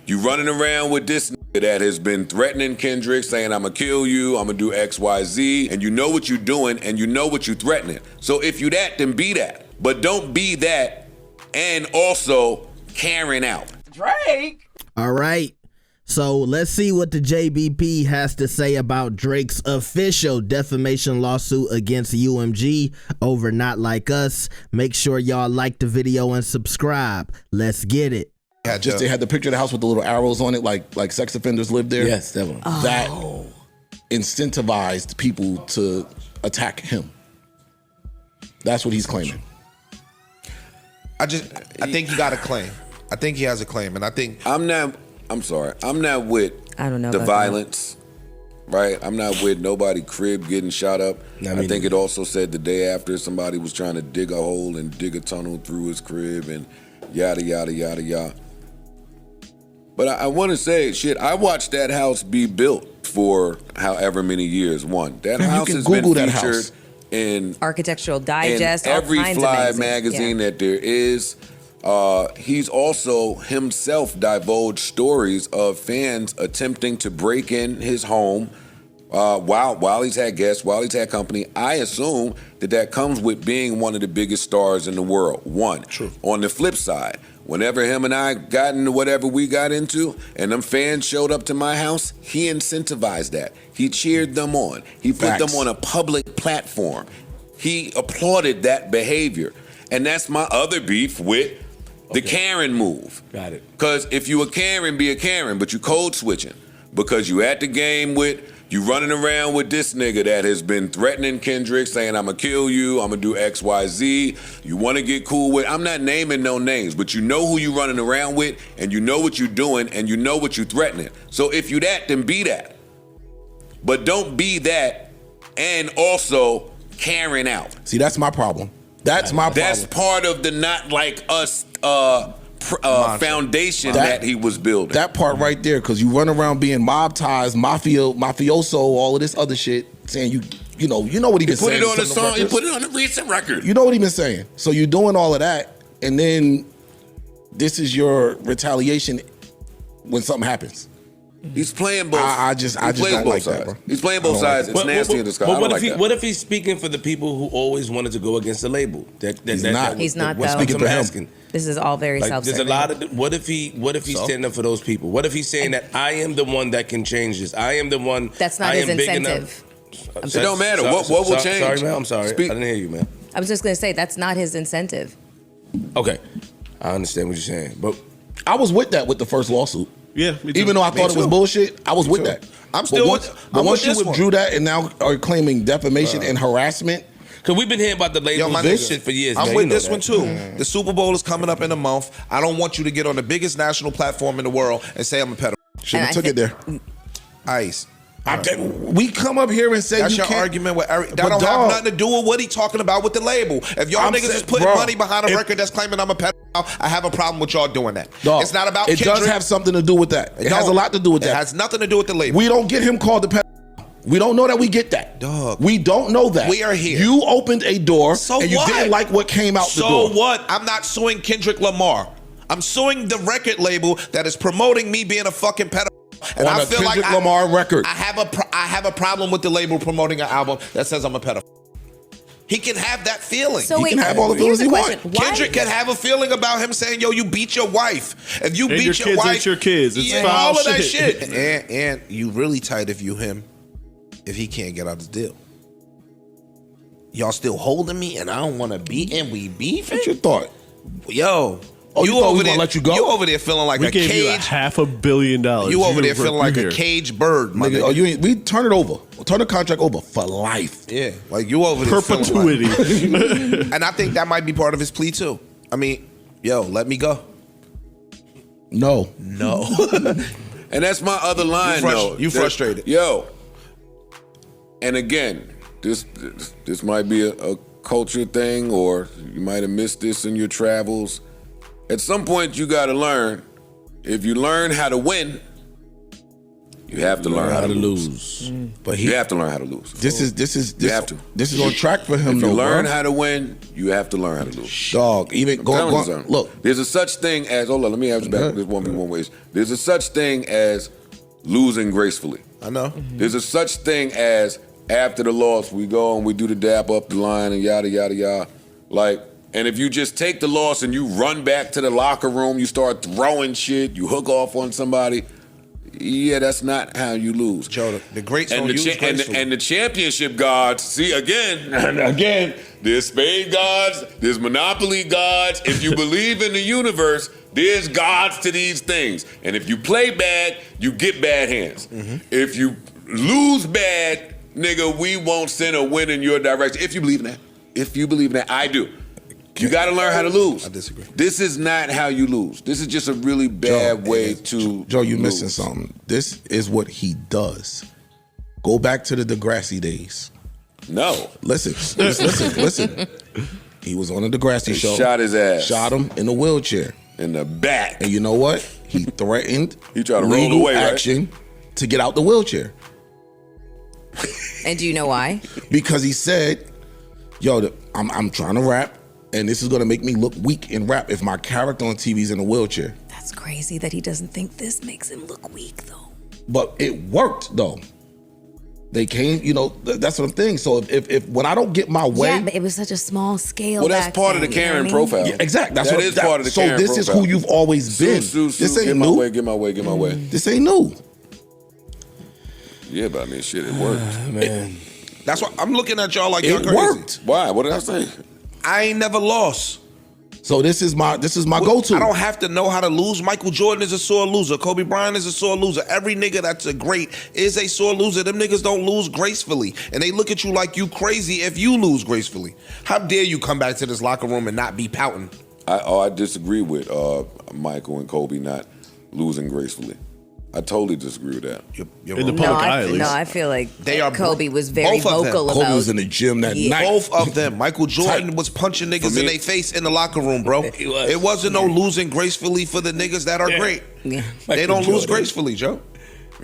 You running around with this nigga that has been threatening Kendrick, saying, I'm gonna kill you, I'm gonna do X, Y, Z, and you know what you're doing, and you know what you're threatening. So if you that, then be that. But don't be that and also carrying out. Drake. All right. So let's see what the JBP has to say about Drake's official defamation lawsuit against UMG over Not Like Us. Make sure y'all like the video and subscribe. Let's get it. Yeah, just they had the picture of the house with the little arrows on it, like sex offenders live there. Yes, that one. That incentivized people to attack him. That's what he's claiming. I think he got a claim. I think he has a claim, and I think I'm not with I don't know the about violence, right? I'm not with nobody crib getting shot up. I think it also said the day after somebody was trying to dig a hole and dig a tunnel through his crib and yada, yada, yada, yada. But I want to say, shit, I watched that house be built for however many years. That house has been featured in Architectural Digest, in every all kinds fly of magazine that there is. He's also himself divulged stories of fans attempting to break in his home while he's had guests, while he's had company. I assume that comes with being one of the biggest stars in the world. True. On the flip side, whenever him and I got into whatever we got into and them fans showed up to my house, he incentivized that. He cheered them on. He put them on a public platform. He applauded that behavior. And that's my other beef with the Karen move. Got it. Because if you a Karen, be a Karen, but you code switching. Because you at the game you running around with this nigga that has been threatening Kendrick, saying, I'm gonna kill you, I'm gonna do X, Y, Z. You wanna get cool with, I'm not naming no names, but you know who you running around with, and you know what you're doing, and you know what you're threatening. So if you that, then be that. But don't be that and also carrying out. See, that's my problem. That's my problem. That's part of the Not Like Us foundation that he was building. That part right there, because you run around being mob ties, mafioso, all of this other shit, saying you know what he been saying. He put it on the song. He put it on the recent record. You know what he been saying. So you're doing all of that, and then this is your retaliation when something happens. He's playing both. I just don't like that, bro. He's playing both sides. It's nasty in the sky. But what if he's speaking for the people who always wanted to go against the label? He's not though. Speaking for him. This is all very self-serving. There's a lot of. What if he's standing up for those people? What if he's saying that I am the one that can change this? I am the one. That's not his incentive. It don't matter. What will change? Sorry, man. I'm sorry. I didn't hear you, man. I was just gonna say that's not his incentive. Okay, I understand what you're saying, but I was with that with the first lawsuit. Yeah, me too. Even though I thought it was bullshit, I was with that. I'm still with once you withdrew that and now are claiming defamation and harassment. Because we've been hearing about the label shit for years. I'm with this one too. The Super Bowl is coming up in a month. I don't want you to get on the biggest national platform in the world and say I'm a pedophile. Shouldn't have took it there. Ice. We come up here and say that's you your can't. Argument with Eric. That don't have nothing to do with what he talking about with the label. If y'all niggas is putting money behind a record that's claiming I'm a pedophile, I have a problem with y'all doing that. Dog, it's not about It Kendrick. does have something to do with that. It has a lot to do with that. It has nothing to do with the label. We don't get him called the pedophile. We don't know that we get that. Dog. We don't know that. We are here. You opened a door and you what? didn't like what came out the door. So what? I'm not suing Kendrick Lamar. I'm suing the record label that is promoting me being a fucking pedophile. And On I a feel Kendrick like Lamar record. I have a problem with the label promoting an album that says I'm a pedophile. He can have that feeling. So he can have all the feelings he wants. Kendrick can have a feeling about him saying, "Yo, you beat your wife. If you beat your wife, ain't your kids. It's foul all of that shit." shit." And you really tight if you him, if he can't get out this deal. Y'all still holding me, and I don't want to be, and we beefing. What's your thought? Yo. You thought we gonna let you go? You over there feeling like We a gave cage. you $500 million. You over there feeling like a caged bird, my Nigga, nigga. we turn it over. Turn the contract over for life. Yeah, like you over there Perpetuity. feeling like, and I think that might be part of his plea too. I mean, yo, let me go. No. And that's my other line, though. You frustrated. Yo. And again, this might be a culture thing, or you might have missed this in your travels. At some point, you got to learn. If you learn how to win, You have to learn how to lose. But You have to learn how to lose. This You have to. This is on track for him. If you though, learn bro. how to win, you have to learn how to lose. Dog, even look. There's a such thing as let me have you back. This won't be one ways. There's a such thing as losing gracefully. I know. There's a such thing as after the loss, we go and we do the dap up the line and yada yada yada. Like, and if you just take the loss and you run back to the locker room, you start throwing shit, you hook off on somebody. Yeah, that's not how you lose. Joe, the greats And don't use gracefully. and the championship gods, see, again, there's spade gods, there's monopoly gods. If you believe in the universe, there's gods to these things. And if you play bad, you get bad hands. If you lose bad, nigga, we won't send a win in your direction. If you believe in that, I do. You got to learn how to lose. I disagree. This is not how you lose. This is just a really bad way to Joe, you lose. missing something. This is what he does. Go back to the Degrassi days. No. Listen. He was on the Degrassi show. Shot his ass. Shot him in a wheelchair. In the back. And you know what? He threatened He tried to roll legal away, right? action to get out the wheelchair. And do you know why? Because he said, yo, I'm trying to rap, and this is gonna make me look weak in rap if my character on TV is in a wheelchair. That's crazy that he doesn't think this makes him look weak, though. But it worked though. They came, that's what I'm thinking. So if when I don't get my way, Yeah, but it was such a small scale. Well, that's back part of the then, you know Karen what I mean? profile. yeah, exactly. That's That what is part of the so Karen this is profile. who you've always been. Sue, This ain't get my new. way, get my way. This ain't new. Yeah, but I mean, shit, it worked. Man. That's why I'm looking at y'all like y'all It crazy. worked. Why? What did I say? I ain't never lost. So this is my go-to. I don't have to know how to lose. Michael Jordan is a sore loser. Kobe Bryant is a sore loser. Every nigga that's a great is a sore loser. Them niggas don't lose gracefully. And they look at you like you crazy if you lose gracefully. How dare you come back to this locker room and not be pouting? I disagree with Michael and Kobe not losing gracefully. I totally disagree with that. You're In the wrong. public eye, at least. I feel like They are Kobe was very both of them. vocal Kobe about. was in the gym that night. Both of them. Michael Jordan Tight. was punching niggas me- in their face in the locker room, bro. He was. It wasn't no losing gracefully for the niggas that are great. Yeah. They Michael don't lose Jordan. gracefully, Joe.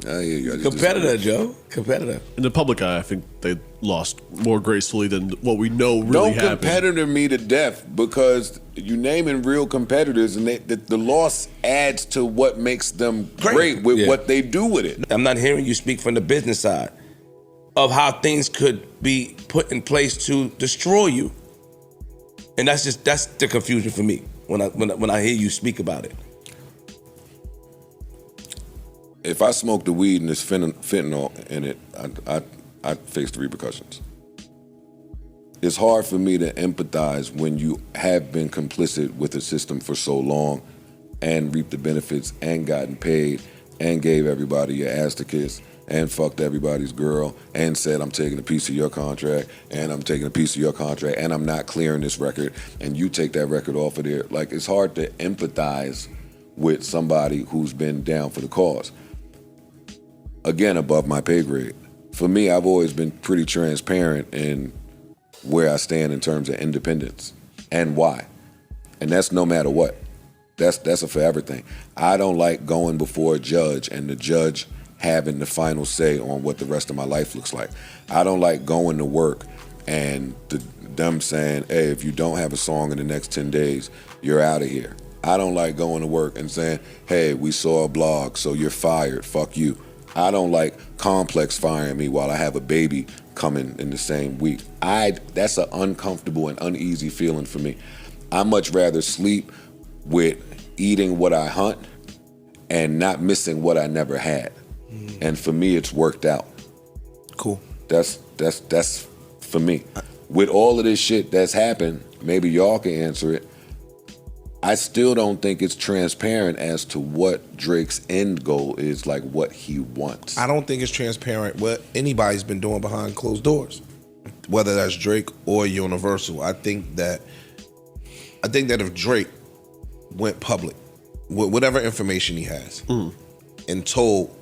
I hear you. I just Competitor, disagree. Joe. Competitor. In the public eye, I think they lost more gracefully than what we know really Don't happened. competitor me to death because you naming real competitors and the loss adds to what makes them great with Yeah. what they do with it. I'm not hearing you speak from the business side of how things could be put in place to destroy you. And that's the confusion for me when I hear you speak about it. If I smoke the weed and there's fentanyl in it, I face the repercussions. It's hard for me to empathize when you have been complicit with the system for so long and reaped the benefits and gotten paid and gave everybody your ass to kiss and fucked everybody's girl and said, I'm taking a piece of your contract and I'm taking a piece of your contract and I'm not clearing this record and you take that record off of there. Like, it's hard to empathize with somebody who's been down for the cause. Again, above my pay grade. For me, I've always been pretty transparent in where I stand in terms of independence and why. And that's no matter what. That's a forever thing. I don't like going before a judge and the judge having the final say on what the rest of my life looks like. I don't like going to work and them saying, hey, if you don't have a song in the next 10 days, you're out of here. I don't like going to work and saying, hey, we saw a blog, so you're fired, fuck you. I don't like Complex firing me while I have a baby coming in the same week. That's an uncomfortable and uneasy feeling for me. I much rather sleep with eating what I hunt and not missing what I never had. And for me, it's worked out. Cool. That's for me. With all of this shit that's happened, maybe y'all can answer it. I still don't think it's transparent as to what Drake's end goal is, like what he wants. I don't think it's transparent what anybody's been doing behind closed doors, whether that's Drake or Universal. I think that if Drake went public with whatever information he has and told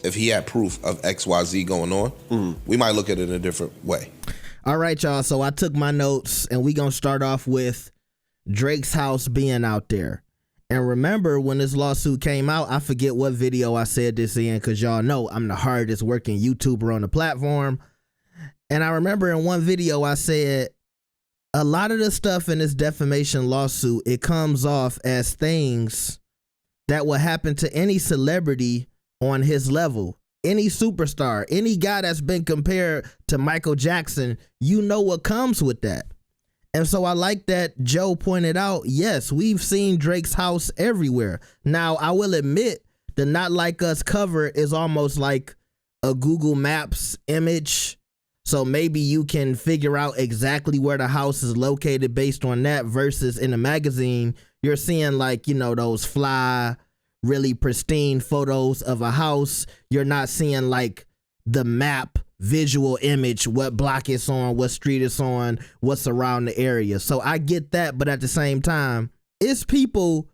if he had proof of XYZ going on, we might look at it in a different way. All right, y'all. So I took my notes and we gonna start off with Drake's house being out there. And remember when this lawsuit came out, I forget what video I said this in, because y'all know I'm the hardest working YouTuber on the platform. And I remember in one video I said, a lot of the stuff in this defamation lawsuit, it comes off as things that will happen to any celebrity on his level. Any superstar, any guy that's been compared to Michael Jackson, you know what comes with that. And so I like that Joe pointed out, yes, we've seen Drake's house everywhere. Now, I will admit the Not Like Us cover is almost like a Google Maps image. So maybe you can figure out exactly where the house is located based on that, versus in a magazine, you're seeing like, you know, those fly, really pristine photos of a house. You're not seeing like the map visual image, what block it's on, what street it's on, what's around the area. So I get that, but at the same time, it's people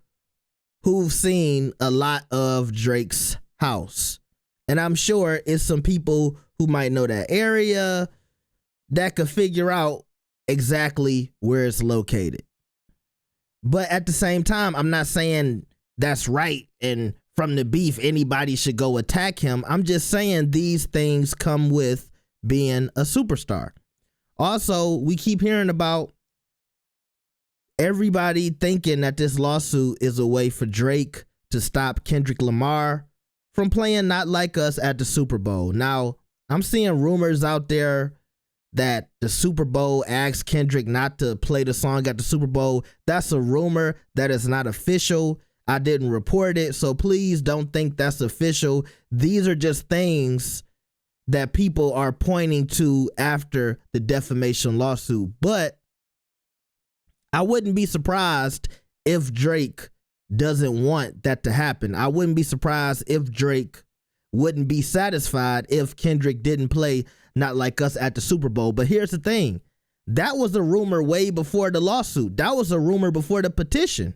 who've seen a lot of Drake's house. And I'm sure it's some people who might know that area that could figure out exactly where it's located. But at the same time, I'm not saying that's right and from the beef anybody should go attack him. I'm just saying these things come with being a superstar. Also, we keep hearing about everybody thinking that this lawsuit is a way for Drake to stop Kendrick Lamar from playing Not Like Us at the Super Bowl. Now, I'm seeing rumors out there that the Super Bowl asked Kendrick not to play the song at the Super Bowl. That's a rumor that is not official. I didn't report it, so please don't think that's official. These are just things that people are pointing to after the defamation lawsuit. But I wouldn't be surprised if Drake doesn't want that to happen. I wouldn't be surprised if Drake wouldn't be satisfied if Kendrick didn't play Not Like Us at the Super Bowl. But here's the thing. That was a rumor way before the lawsuit. That was a rumor before the petition.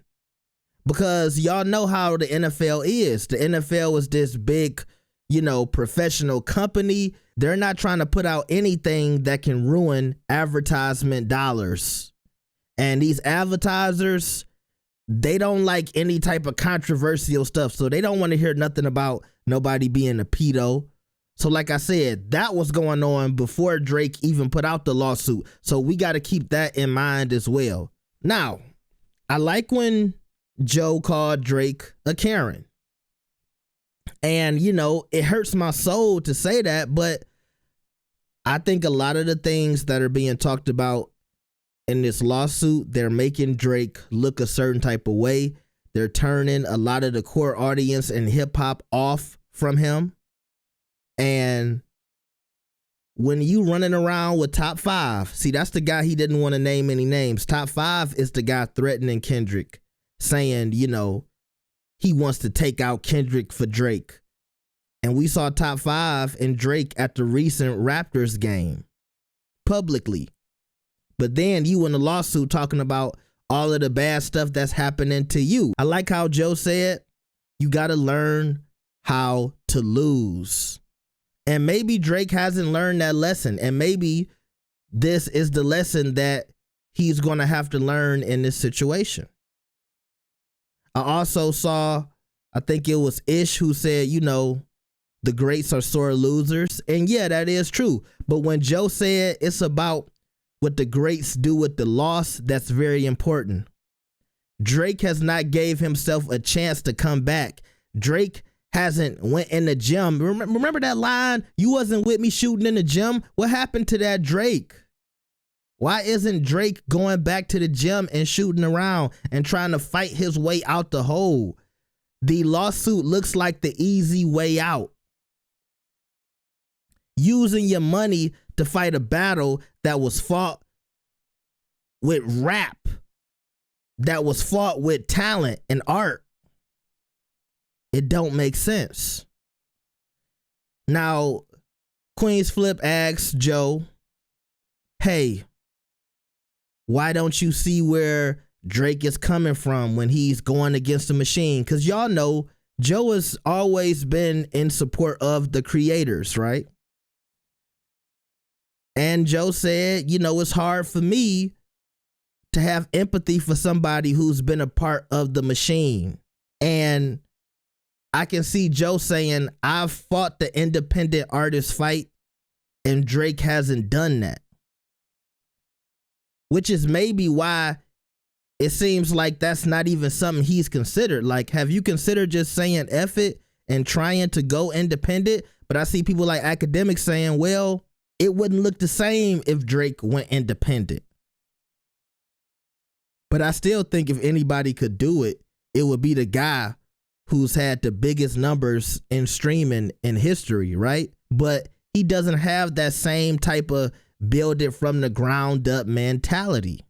Because y'all know how the NFL is. The NFL is this big, you know, professional company. They're not trying to put out anything that can ruin advertisement dollars. And these advertisers, they don't like any type of controversial stuff. So they don't want to hear nothing about nobody being a pedo. So like I said, that was going on before Drake even put out the lawsuit. So we got to keep that in mind as well. Now, I like when Joe called Drake a Karen. And, you know, it hurts my soul to say that, but I think a lot of the things that are being talked about in this lawsuit, they're making Drake look a certain type of way. They're turning a lot of the core audience in hip hop off from him. And when you running around with Top 5, see, that's the guy he didn't want to name any names. Top 5 is the guy threatening Kendrick, saying, you know, he wants to take out Kendrick for Drake. And we saw Top 5 and Drake at the recent Raptors game publicly. But then you in the lawsuit talking about all of the bad stuff that's happening to you. I like how Joe said, you got to learn how to lose. And maybe Drake hasn't learned that lesson. And maybe this is the lesson that he's going to have to learn in this situation. I also saw, I think it was Ish who said, you know, the greats are sore losers. And yeah, that is true. But when Joe said it's about what the greats do with the loss, that's very important. Drake has not gave himself a chance to come back. Drake hasn't went in the gym. Remember that line? You wasn't with me shooting in the gym. What happened to that Drake? Why isn't Drake going back to the gym and shooting around and trying to fight his way out the hole? The lawsuit looks like the easy way out. Using your money to fight a battle that was fought with rap, that was fought with talent and art. It don't make sense. Now, Queen's Flip asks Joe, hey, why don't you see where Drake is coming from when he's going against the machine? Because y'all know Joe has always been in support of the creators, right? And Joe said, you know, it's hard for me to have empathy for somebody who's been a part of the machine. And I can see Joe saying, I've fought the independent artist fight and Drake hasn't done that. Which is maybe why it seems like that's not even something he's considered. Like, have you considered just saying F it and trying to go independent? But I see people like academics saying, well, it wouldn't look the same if Drake went independent. But I still think if anybody could do it, it would be the guy who's had the biggest numbers in streaming in history, right? But he doesn't have that same type of build it from the ground up mentality.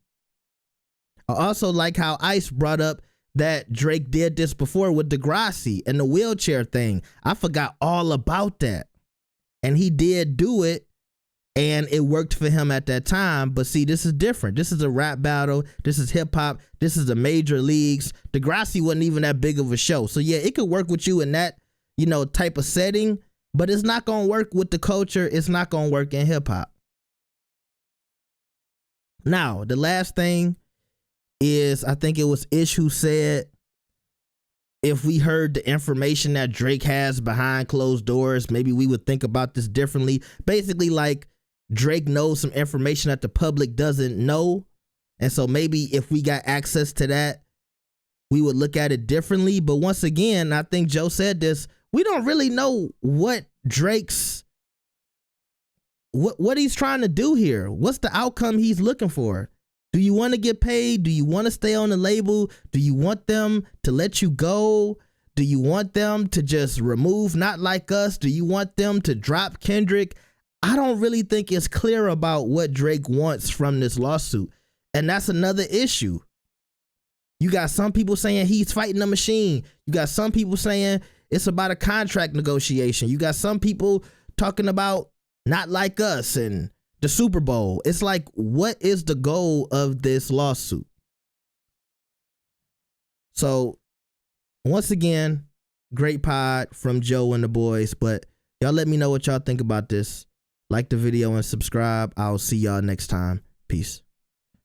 I also like how Ice brought up that Drake did this before with Degrassi and the wheelchair thing. I forgot all about that. And he did do it, and it worked for him at that time. But see, this is different. This is a rap battle. This is hip hop. This is the major leagues. Degrassi wasn't even that big of a show. So yeah, it could work with you in that, type of setting, but it's not going to work with the culture. It's not going to work in hip hop. Now, the last thing is, I think it was Ish who said, if we heard the information that Drake has behind closed doors, maybe we would think about this differently. Basically, like, Drake knows some information that the public doesn't know. And so maybe if we got access to that, we would look at it differently. But once again, I think Joe said this, we don't really know what Drake's, what he's trying to do here. What's the outcome he's looking for? Do you want to get paid? Do you want to stay on the label? Do you want them to let you go? Do you want them to just remove Not Like Us? Do you want them to drop Kendrick? I don't really think it's clear about what Drake wants from this lawsuit. And that's another issue. You got some people saying he's fighting the machine. You got some people saying it's about a contract negotiation. You got some people talking about Not Like Us and the Super Bowl. It's like, what is the goal of this lawsuit? So, once again, great pod from Joe and the boys. But y'all let me know what y'all think about this. Like the video and subscribe. I'll see y'all next time. Peace.